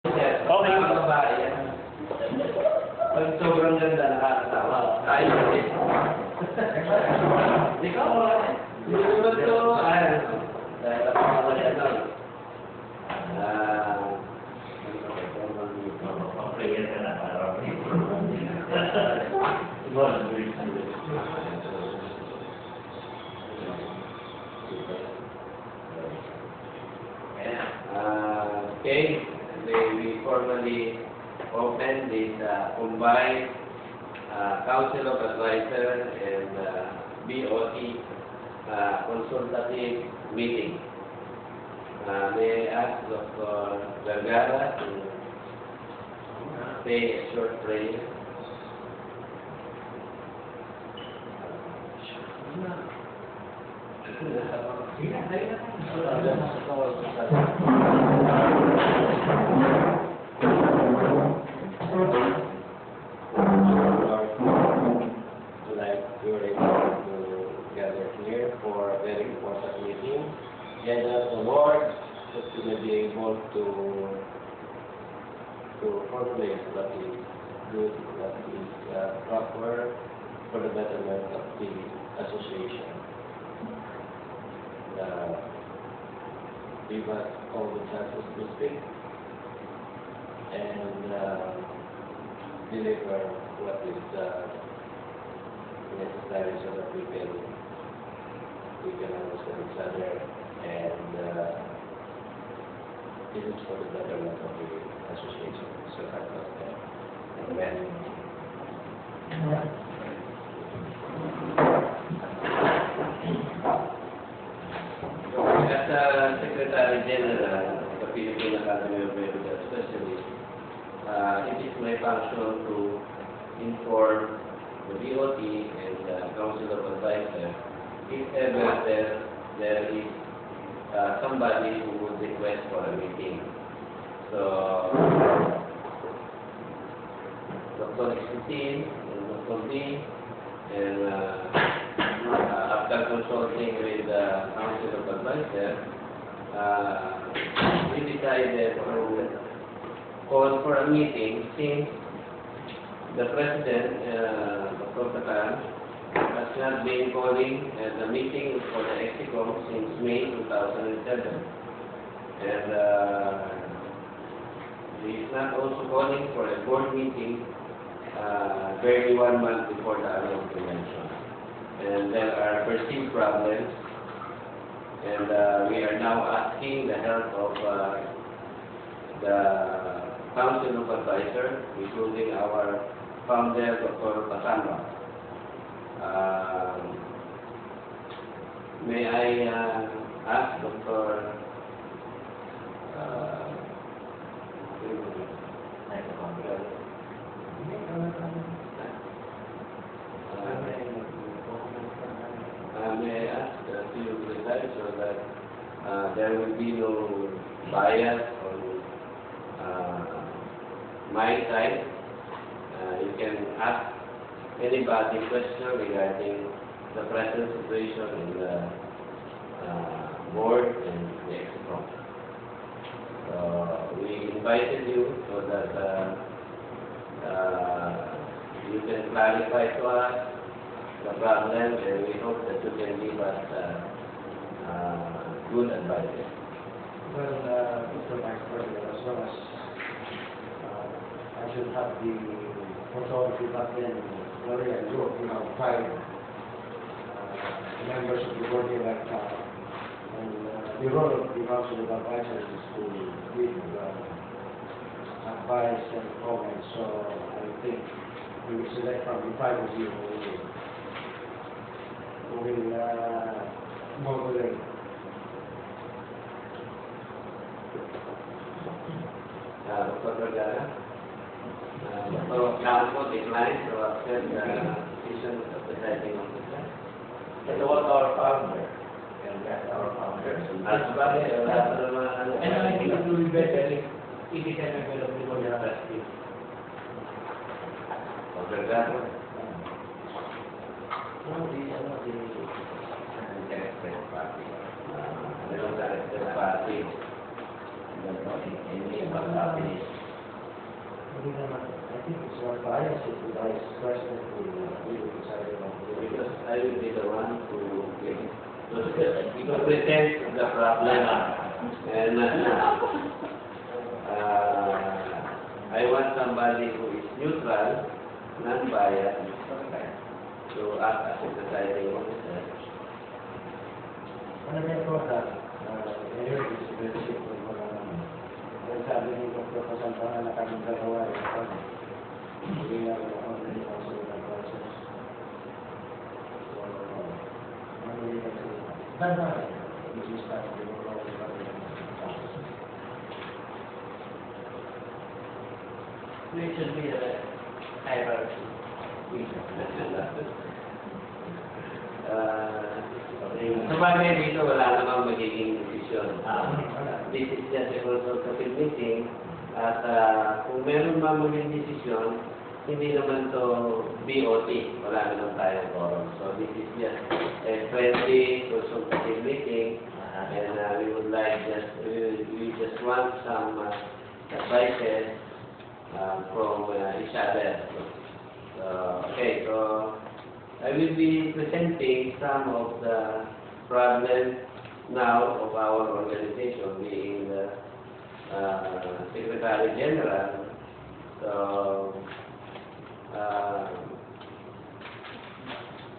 Okay. Mga babae yan. Pag sobrang ganda, nakakatawa. Ayos din. Ikaw, wala. Sunod ko, dahil ako mga ano. Prayer ka na araw. Okay, we formally open this combined Council of Advisors and BOT consultative meeting. May I ask Dr. Vergara to say a short prayer? Like we were able to gather here for a very important meeting. Guide us, O Lord, that we may be able to formulate what is good, what is proper for the betterment of the association. Give us all the chances to speak and deliver what is necessary so that we can understand each other, and this is for the betterment of the association. So help us there. Amen. As Secretary General of the Philippine Academy of Medical Specialists, it is my function to inform the BOT and the Council of Advisors if ever there is somebody who would request for a meeting. So, Dr. Exutin and Dr. D, and after consulting with the Council of Advisors, we decided to call for a meeting since the President, Dr. Katan, has not been calling the meeting for the EXICOM since May 2007. And he is not also calling for a board meeting barely 1 month before the annual convention. And there are perceived problems, and we are now asking the help of the Council of Advisors, including our founder, Dr. Pasamba. May I ask Dr. May I ask to you precise so that there will be no bias on my side. You can ask anybody question regarding the present situation in the board and the EXCOM. So we invited you so that you can clarify to us the problem, and we hope that you can give us good advice. Well, Mr. Vice President, as well as I should have the authority back then, Gloria and Joe, you know, 5 members of the board here right now. And the role of the Council of Advisors is to give advice and comments. So I think we will select from the 5 of you who will moderate. Dr. Vergara, Dr. Campo declined to accept the decision of the presiding officer. It was our founder. And that's our founder. As bakit, wala pa naman ano. And I think it will be better if it is available before the trustee. Dr. Vergara. Interested party. Interested party. don't know anything about happiness. Hindi naman, I think it's our bias if the vice president will decide about it. Because I will be the one to present the problem. And I want somebody who is neutral, non-biased, to act as a deciding officer. Ano na ito na, ngayon is very simple mga naman. Kaya sabi ni Dr. Pasantangan na kami gagawa hindi na ako ng process. So, ano yung kasi, ganda which is that we will always have It should be a hierarchy. Sa bagay dito, wala namang magiging desisyon. This is just a consultative meeting at kung meron mang magiging desisyon, hindi naman to BOT, wala naman tayong forum. So this is just a friendly consultative meeting and we would like we just want some advices from each other. Okay, so I will be presenting some of the problems now of our organization, being the Secretary General. So,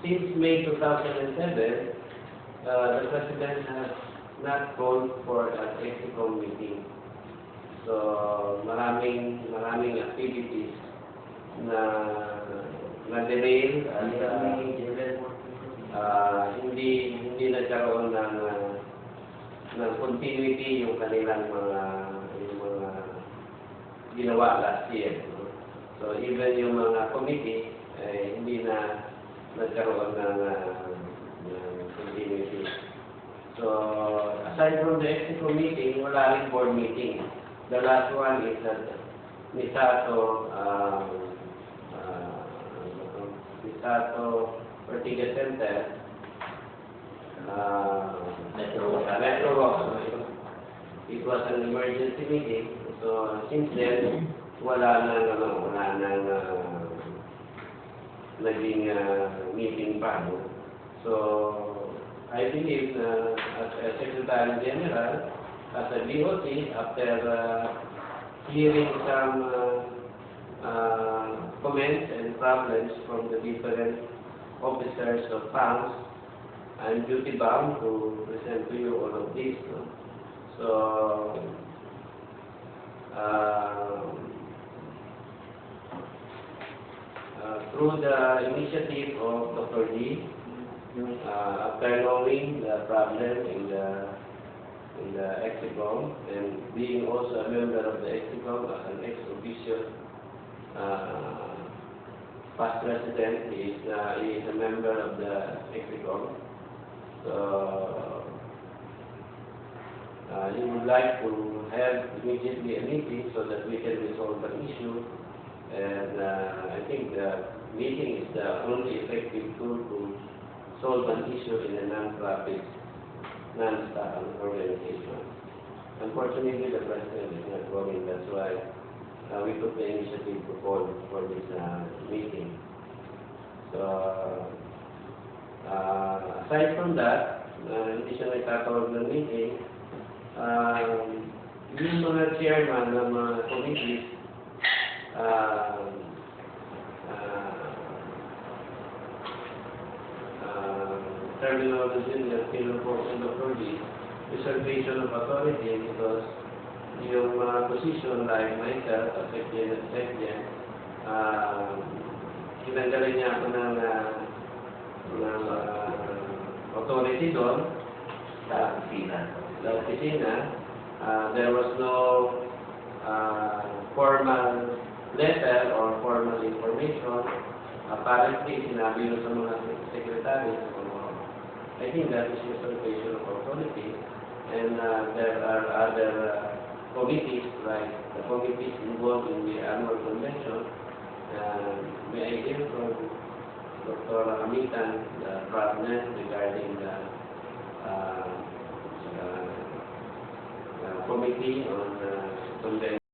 since May 2007, the President has not called for an EXICOM meeting. So, maraming activities na derail at hindi nagkaroon ng continuity yung kanilang mga ginawa last year. No? So even yung mga committee hindi na nagkaroon ng continuity. So aside from the EXICOM meeting, wala rin board meeting. The last one is at Misato Ortigas Center, Metro Walk. It was an emergency meeting. So since then, wala nang naging meeting pa. No? So I believe as a Secretary General, as a BOT, after hearing some comments and problems from the different officers of FANGS, I'm duty bound to present to you all of this. No? So, through the initiative of Dr. Lee, after knowing the problem in the EXICOM and being also a member of the EXICOM as an ex-officio past president, he is a member of the EXICOM. So he would like to have immediately a meeting so that we can resolve the issue. And I think the meeting is the only effective tool to solve an issue in a non-profit, non-staff organization. Unfortunately, the president is not going. That's why we took the initiative to call for this meeting. So, aside from that, hindi siya nagkatawag ng meeting, yung mga chairman ng mga committees, terminology na pinupos ng Dr. Lee, reservation of authority, because yung mga position like myself, as Secretary at Secretary, tinanggalan niya ako ng authority doon sa opisina. There was no formal letter or formal information. Apparently, sinabi nyo sa mga secretary, I think that is usurpation of authority. And there are other committees, like the committees involved in the annual convention. May I hear from Dr. Amitan the problem regarding the committee on convention.